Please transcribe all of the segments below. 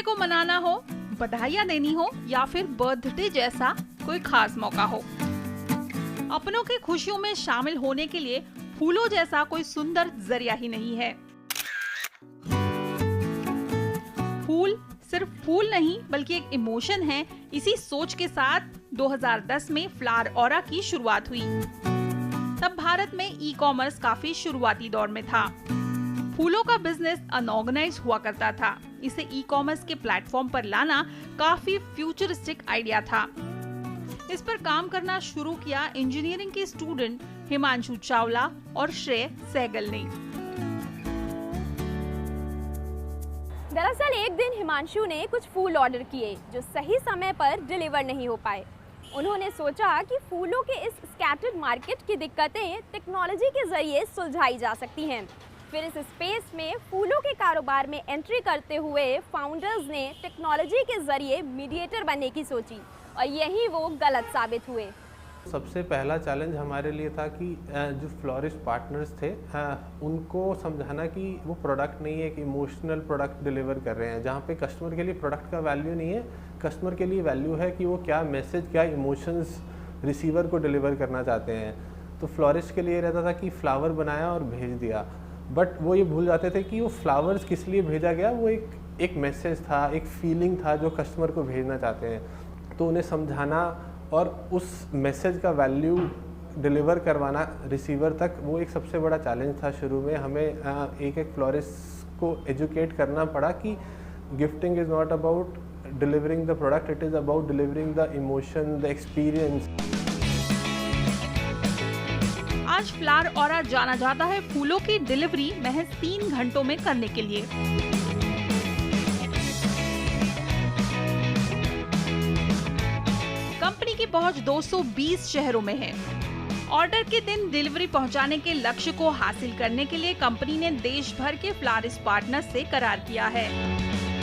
को मनाना हो, बधाइयाँ देनी हो या फिर बर्थडे जैसा कोई खास मौका हो, अपनों की खुशियों में शामिल होने के लिए फूलों जैसा कोई सुंदर जरिया ही नहीं है। फूल सिर्फ फूल नहीं बल्कि एक इमोशन है। इसी सोच के साथ 2010 में फ्लावर ऑरा की शुरुआत हुई। तब भारत में ई कॉमर्स काफी शुरुआती दौर में था। फूलों का बिजनेस अनऑर्गेनाइज हुआ करता था। इसे ई कॉमर्स के प्लेटफॉर्म पर लाना काफी फ्यूचरिस्टिक आइडिया था। इस पर काम करना शुरू किया इंजीनियरिंग के स्टूडेंट हिमांशु चावला और श्रेय सहगल ने। दरअसल एक दिन हिमांशु ने कुछ फूल ऑर्डर किए जो सही समय पर डिलीवर नहीं हो पाए। उन्होंने सोचा कि फूलों के इस स्कैटर्ड मार्केट की दिक्कतें टेक्नोलॉजी के जरिए सुलझाई जा सकती हैं। फिर इस स्पेस में फूलों के कारोबार में एंट्री करते हुए फाउंडर्स ने टेक्नोलॉजी के जरिए मीडिएटर बनने की सोची और यही वो गलत साबित हुए। सबसे पहला चैलेंज हमारे लिए था कि जो फ्लोरिस्ट पार्टनर्स थे उनको समझाना कि वो प्रोडक्ट नहीं है, एक इमोशनल प्रोडक्ट डिलीवर कर रहे हैं, जहाँ पे कस्टमर के लिए प्रोडक्ट का वैल्यू नहीं है, कस्टमर के लिए वैल्यू है कि वो क्या मैसेज, क्या इमोशंस रिसीवर को डिलीवर करना चाहते हैं। तो फ्लोरिस्ट के लिए रहता था कि फ्लावर बनाया और भेज दिया, बट वो ये भूल जाते थे कि वो फ्लावर्स किस लिए भेजा गया, वो एक मैसेज था, एक फीलिंग था जो कस्टमर को भेजना चाहते हैं। तो उन्हें समझाना और उस मैसेज का वैल्यू डिलीवर करवाना रिसीवर तक, वो एक सबसे बड़ा चैलेंज था। शुरू में हमें एक फ्लोरिस्ट को एजुकेट करना पड़ा कि gifting is not about delivering the product, it is about delivering the emotion, the experience. आज फ्लावर ऑरा जाना जाता है फूलों की डिलीवरी महज 3 घंटों में करने के लिए। कंपनी की पहुंच 220 शहरों में है। ऑर्डर के दिन डिलीवरी पहुंचाने के लक्ष्य को हासिल करने के लिए कंपनी ने देश भर के फ्लारिस्ट पार्टनर्स से करार किया है।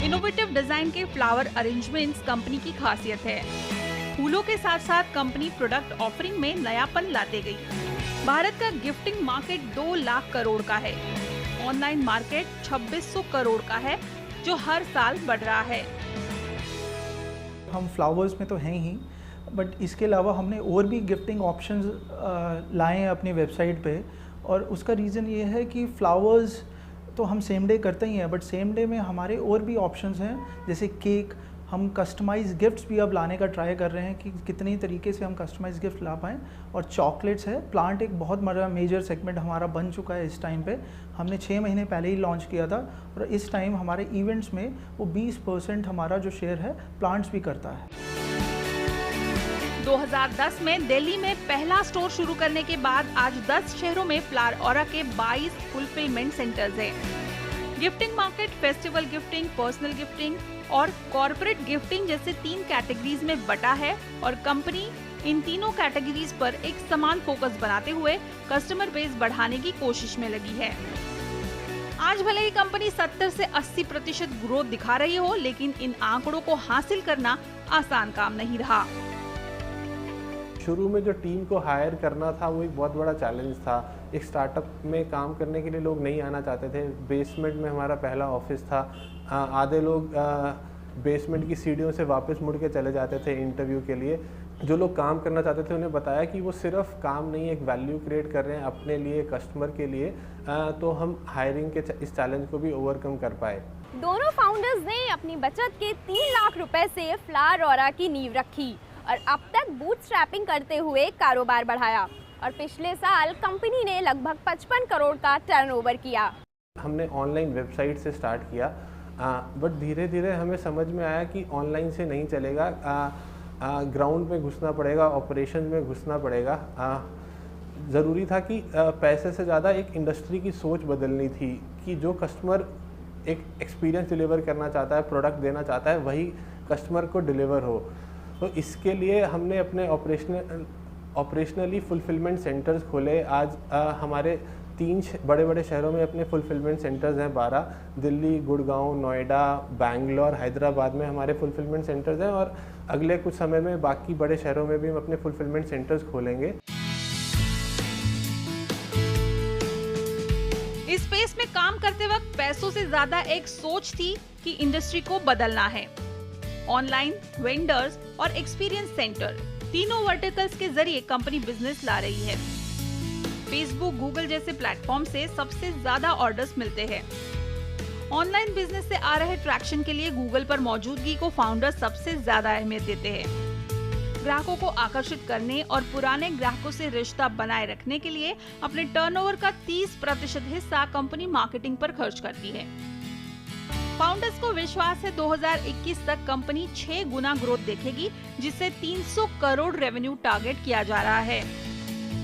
इनोवेटिव डिजाइन के फ्लावर अरेंजमेंट्स कंपनी की खासियत है। फूलों के साथ साथ कंपनी प्रोडक्ट ऑफरिंग में नयापन लाते गई। भारत का गिफ्टिंग मार्केट 2 लाख करोड़ का है। ऑनलाइन मार्केट 2600 करोड़ का है जो हर साल बढ़ रहा है। हम फ्लावर्स में तो हैं ही, बट इसके अलावा हमने और भी गिफ्टिंग ऑप्शंस लाए हैं अपनी वेबसाइट पे। और उसका रीज़न ये है कि फ्लावर्स तो हम सेम डे करते ही हैं, बट सेम डे में हमारे और भी ऑप्शंस हैं, जैसे केक। हम कस्टमाइज गिफ्ट्स भी अब लाने का ट्राई कर रहे हैं कि कितनी तरीके से हम कस्टमाइज गिफ्ट ला पाएँ। और चॉकलेट्स है, प्लांट एक बहुत बड़ा मेजर सेगमेंट हमारा बन चुका है। इस टाइम पे हमने 6 महीने पहले ही लॉन्च किया था और इस टाइम हमारे इवेंट्स में वो 20% हमारा जो शेयर है प्लांट्स भी करता है। 2010 में दिल्ली में पहला स्टोर शुरू करने के बाद आज 10 शहरों में फ्लावर ऑरा के 22 फुलफिलमेंट सेंटर्स हैं। Gifting market festival gifting, personal gifting और कॉर्पोरेट गिफ्टिंग जैसे 3 कैटेगरीज में बटा है और कंपनी इन तीनों कैटेगरीज पर एक समान फोकस बनाते हुए कस्टमर बेस बढ़ाने की कोशिश में लगी है। आज भले ही कंपनी 70 से 80% ग्रोथ दिखा रही हो, लेकिन इन आंकड़ों को हासिल करना आसान काम नहीं रहा। शुरू में जो टीम को हायर करना था वो एक बहुत बड़ा चैलेंज था। एक स्टार्टअप में काम करने के लिए लोग नहीं आना चाहते थे। बेसमेंट में हमारा पहला ऑफिस था। आधे लोग बेसमेंट की सीढ़ियों से वापस मुड़ के चले जाते थे इंटरव्यू के लिए। जो लोग काम करना चाहते थे उन्हें बताया कि वो सिर्फ काम नहीं, एक वैल्यू क्रिएट कर रहे हैं अपने लिए, कस्टमर के लिए। तो हम हायरिंग के इस चैलेंज को भी ओवरकम कर पाए। दोनों फाउंडर्स ने अपनी बचत के 3 लाख रुपए से फ्लावर ऑरा की नींव रखी और अब तक बूटस्ट्रैपिंग करते हुए कारोबार बढ़ाया और पिछले साल कंपनी ने लगभग 55 करोड़ का टर्नओवर किया। हमने ऑनलाइन वेबसाइट से स्टार्ट किया, बट धीरे धीरे हमें समझ में आया कि ऑनलाइन से नहीं चलेगा। ग्राउंड में घुसना पड़ेगा, ऑपरेशन में घुसना पड़ेगा। ज़रूरी था कि पैसे से ज़्यादा एक इंडस्ट्री की सोच बदलनी थी कि जो कस्टमर एक एक्सपीरियंस डिलीवर करना चाहता है, प्रोडक्ट देना चाहता है, वही कस्टमर को डिलीवर हो। तो इसके लिए हमने अपने ऑपरेशनली फुलफिलमेंट सेंटर्स खोले। आज हमारे 3 बड़े बड़े शहरों में अपने फुलफिलमेंट सेंटर्स हैं। 12 दिल्ली, गुड़गांव, नोएडा, बैंगलोर, हैदराबाद में हमारे फुलफिलमेंट सेंटर्स हैं और अगले कुछ समय में बाकी बड़े शहरों में भी हम अपने फुलफिलमेंट सेंटर्स खोलेंगे। इस स्पेस में काम करते वक्त पैसों से ज्यादा एक सोच थी कि इंडस्ट्री को बदलना है। ऑनलाइन, वेंडर्स और एक्सपीरियंस सेंटर तीनों वर्टिकल्स के जरिए कंपनी बिजनेस ला रही है। फेसबुक, गूगल जैसे प्लेटफॉर्म से सबसे ज्यादा ऑर्डर्स मिलते हैं। ऑनलाइन बिजनेस से आ रहे ट्रैक्शन के लिए गूगल पर मौजूदगी को फाउंडर्स सबसे ज्यादा अहमियत देते हैं। ग्राहकों को आकर्षित करने और पुराने ग्राहकों से रिश्ता बनाए रखने के लिए अपने टर्नओवर का 30% हिस्सा कंपनी मार्केटिंग पर खर्च करती है। फाउंडर्स को विश्वास है 2021 तक कंपनी 6 गुना ग्रोथ देखेगी, जिससे 300 करोड़ रेवेन्यू टारगेट किया जा रहा है।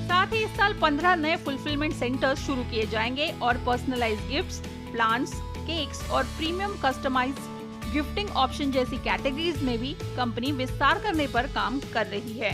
साथ ही इस साल 15 नए फुलफिलमेंट सेंटर्स शुरू किए जाएंगे और पर्सनलाइज्ड गिफ्ट्स, प्लान्स, केक्स और प्रीमियम कस्टमाइज्ड गिफ्टिंग ऑप्शन जैसी कैटेगरीज में भी कंपनी विस्तार करने पर काम कर रही है।